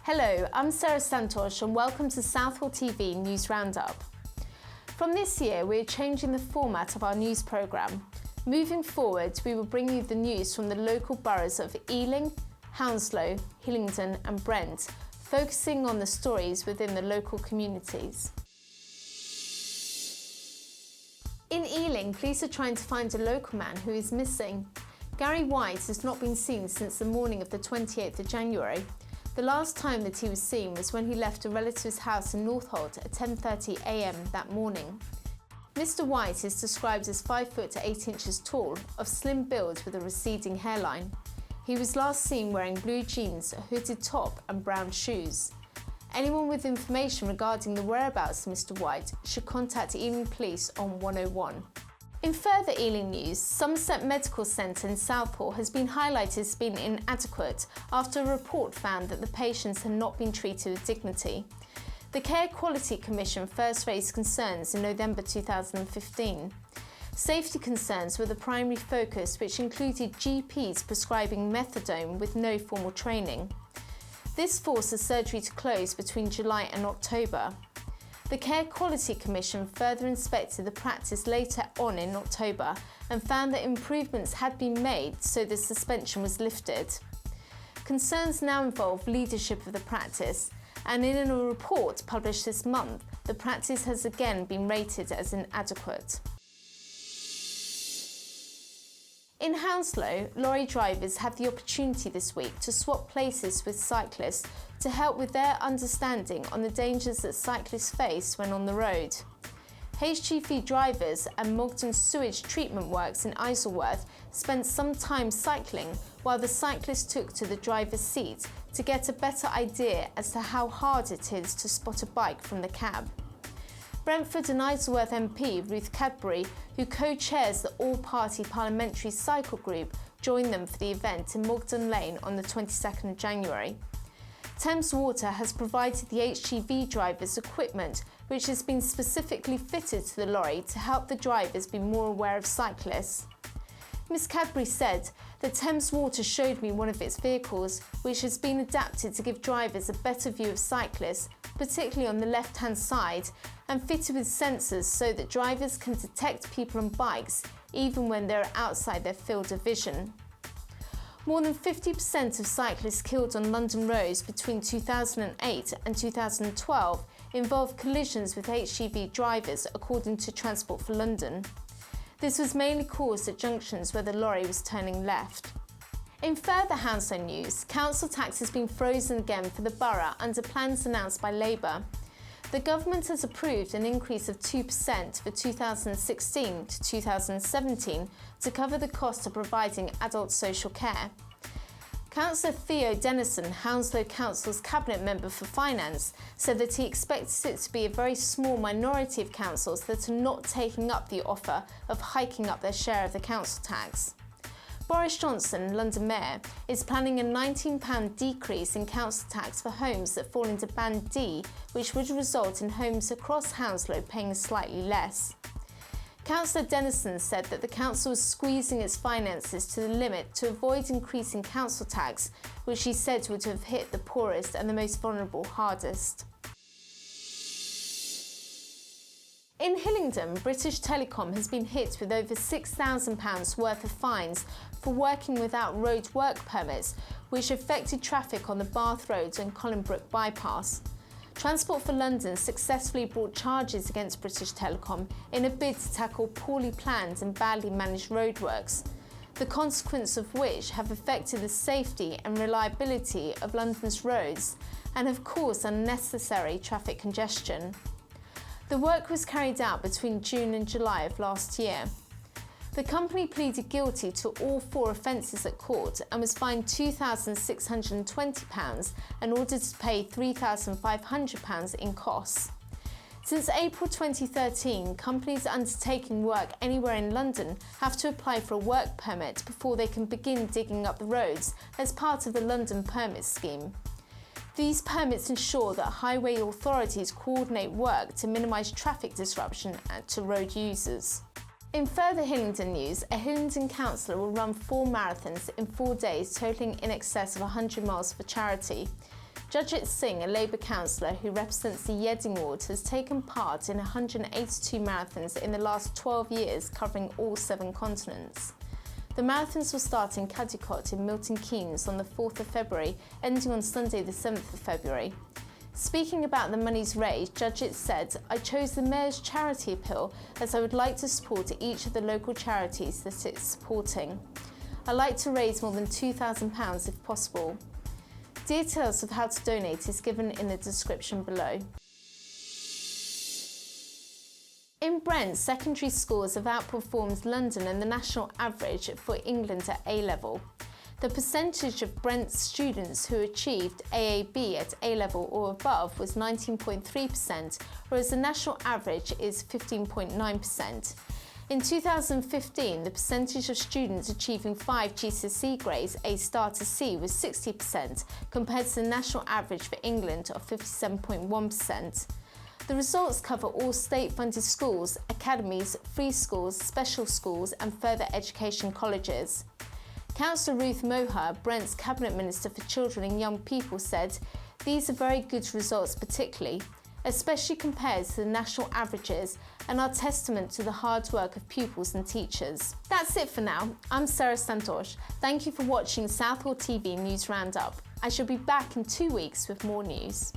Hello, I'm Sara Santosh and welcome to Southall TV News Roundup. From this year, we're changing the format of our news programme. Moving forward, we will bring you the news from the local boroughs of Ealing, Hounslow, Hillingdon and Brent, focusing on the stories within the local communities. In Ealing, police are trying to find a local man who is missing. Gary White has not been seen since the morning of the 28th of January. The last time that he was seen was when he left a relative's house in Northolt at 10:30 a.m. that morning. Mr. White is described as 5 foot 8 inches tall, of slim build with a receding hairline. He was last seen wearing blue jeans, a hooded top and brown shoes. Anyone with information regarding the whereabouts of Mr. White should contact Ealing Police on 101. In further Ealing news, Somerset Medical Centre in Southall has been highlighted as being inadequate after a report found that the patients had not been treated with dignity. The Care Quality Commission first raised concerns in November 2015. Safety concerns were the primary focus, which included GPs prescribing methadone with no formal training. This forced the surgery to close between July and October. The Care Quality Commission further inspected the practice later on in October and found that improvements had been made, so the suspension was lifted. Concerns now involve leadership of the practice, and in a report published this month, the practice has again been rated as inadequate. In Hounslow, lorry drivers had the opportunity this week to swap places with cyclists to help with their understanding on the dangers that cyclists face when on the road. HGV drivers and Mogden Sewage Treatment Works in Isleworth spent some time cycling while the cyclist took to the driver's seat to get a better idea as to how hard it is to spot a bike from the cab. Brentford and Isleworth MP Ruth Cadbury, who co-chairs the all-party parliamentary cycle group, joined them for the event in Mogden Lane on the 22nd of January. Thames Water has provided the HGV drivers equipment which has been specifically fitted to the lorry to help the drivers be more aware of cyclists. Ms Cadbury said that Thames Water showed me one of its vehicles which has been adapted to give drivers a better view of cyclists, particularly on the left-hand side, and fitted with sensors so that drivers can detect people on bikes even when they're outside their field of vision. More than 50% of cyclists killed on London roads between 2008 and 2012 involved collisions with HGV drivers, according to Transport for London. This was mainly caused at junctions where the lorry was turning left. In further Hounslow news, council tax has been frozen again for the borough under plans announced by Labour. The government has approved an increase of 2% for 2016 to 2017 to cover the cost of providing adult social care. Councillor Theo Dennison, Hounslow Council's Cabinet Member for Finance, said that he expects it to be a very small minority of councils that are not taking up the offer of hiking up their share of the council tax. Boris Johnson, London Mayor, is planning a £19 decrease in council tax for homes that fall into Band D, which would result in homes across Hounslow paying slightly less. Councillor Dennison said that the council was squeezing its finances to the limit to avoid increasing council tax, which he said would have hit the poorest and the most vulnerable hardest. In Hillingdon, British Telecom has been hit with over £6,000 worth of fines for working without road work permits, which affected traffic on the Bath Road and Collinbrook bypass. Transport for London successfully brought charges against British Telecom in a bid to tackle poorly planned and badly managed roadworks, the consequence of which have affected the safety and reliability of London's roads and have caused unnecessary traffic congestion. The work was carried out between June and July of last year. The company pleaded guilty to all 4 offences at court and was fined £2,620 and ordered to pay £3,500 in costs. Since April 2013, companies undertaking work anywhere in London have to apply for a work permit before they can begin digging up the roads as part of the London Permit Scheme. These permits ensure that highway authorities coordinate work to minimise traffic disruption to road users. In further Hillingdon news, a Hillingdon councillor will run 4 marathons in 4 days, totalling in excess of 100 miles for charity. Judgit Singh, a Labour councillor who represents the Yeading ward, has taken part in 182 marathons in the last 12 years, covering all 7 continents. The marathons will start in Caldicot in Milton Keynes on the 4th of February, ending on Sunday the 7th of February. Speaking about the monies raised, Judgit said, "I chose the Mayor's charity appeal as I would like to support each of the local charities that it's supporting. I like to raise more than £2,000 if possible." Details of how to donate is given in the description below. In Brent, secondary schools have outperformed London and the national average for England at A-level. The percentage of Brent students who achieved AAB at A-level or above was 19.3%, whereas the national average is 15.9%. In 2015, the percentage of students achieving 5 GCSE grades A star to C was 60%, compared to the national average for England of 57.1%. The results cover all state-funded schools, academies, free schools, special schools and further education colleges. Councillor Ruth Moher, Brent's Cabinet Minister for Children and Young People, said, "These are very good results particularly, especially compared to the national averages, and are testament to the hard work of pupils and teachers." That's it for now. I'm Sara Santosh. Thank you for watching Southall TV News Roundup. I shall be back in 2 weeks with more news.